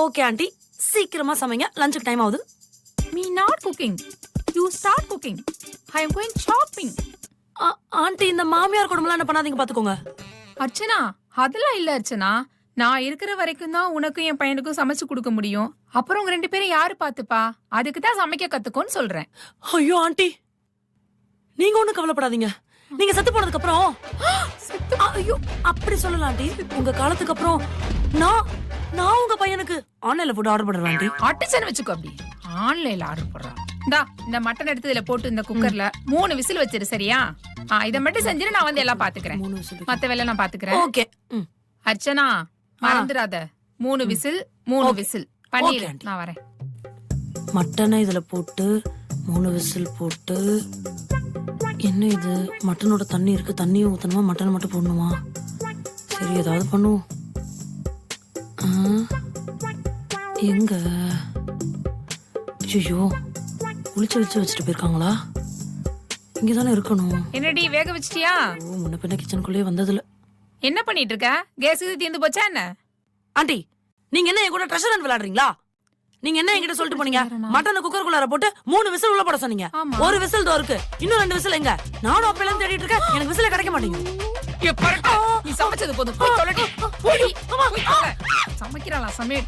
Okay aunty, சீக்கிரமா சமைங்க, லஞ்சுக்கு time ஆகுது. Me not cooking. You start cooking. I am going shopping. Aunty, இந்த மாமியார் குடும்பம்லாம் என்ன பண்ணாதீங்க பாத்துக்கோங்க. அர்ச்சனா, அதெல்லாம் இல்ல அர்ச்சனா. நான் இருக்கிற வரைக்கும் தான் உனக்கும் என் பையனுக்கும் சமைச்சு கொடுக்க முடியும். அப்புறம் உங்க 2 பேரும் யாரு பாத்துப்பா? அதுக்கு தான் சமைக்க கத்துக்கோன்னு சொல்றேன். ஐயோ ஆண்டி, நீங்க ஒண்ணும் கவலைப்படாதீங்க. நீங்க செத்து போனதுக்கு அப்புறம் ஐயோ அப்படி சொல்லலாம் ஆண்டி. உங்க காலத்துக்கு அப்புறம் நான் உங்க பையனுக்கு ஆன்லைன்ல ஃபுட் ஆர்டர் பண்றேன் ஆண்டி. அட்டிச்சன் வச்சுக்கோ. அப்படி ஆன்லைன்ல ஆர்டர் பண்றா. இந்த மட்டன் எடுத்து இதுல போட்டு இந்த குக்கர்ல 3 விசில் வச்சிரு, சரியா? இத மட்டும் செஞ்சிரு, நான் வந்து எல்லாம் பாத்துக்கிறேன். மத்த வேலை நான் பாத்துக்கிறேன். ஓகே. அர்ச்சனா, மறந்துடாத. 3 விசில் 3 விசில் பண்ணிரு, நான் வரேன். மட்டனை இதுல போட்டு 3 விசில் போட்டு. என்ன இது, மட்டனோட தண்ணி இருக்கு, தண்ணியை ஊத்தணுமா, மட்டனை மட்டும் போடணுமா? சரி, ஏதாவது பண்ணுவோம். எங்க ஐயோ குளிச்சு வச்சுட்டு போயிருக்காங்களா? இங்கதானே இருக்கணும். என்னடி வேக வச்சிட்டியா? முன்ன பின்ன கிச்சனுக்குள்ளே வந்ததுல. என்ன பண்ணிட்டு இருக்க? கேஸ் தீர்ந்து போச்சா என்ன? ஆண்டி, நீங்க என்ன என் கூட ட்ரெஷர் ஹண்ட் விளையாடுறீங்களா? நீங்க என்ன என்கிட்ட சொல்லிட்டு போனீங்க, மட்டனை குக்கருக்குள்ளார போட்டு 3 விசில் உள்ள போட சொன்னீங்க. 1 விசில் தோ இருக்கு, இன்னும் 2 விசில் எங்க? நானும் அப்பல இருந்து தேடிட்டு இருக்கேன், எனக்கு விசிலே கிடைக்க மாட்டேங்குது. நீ சமைச்சது போதும், சமைக்கிறாளா சமையல்?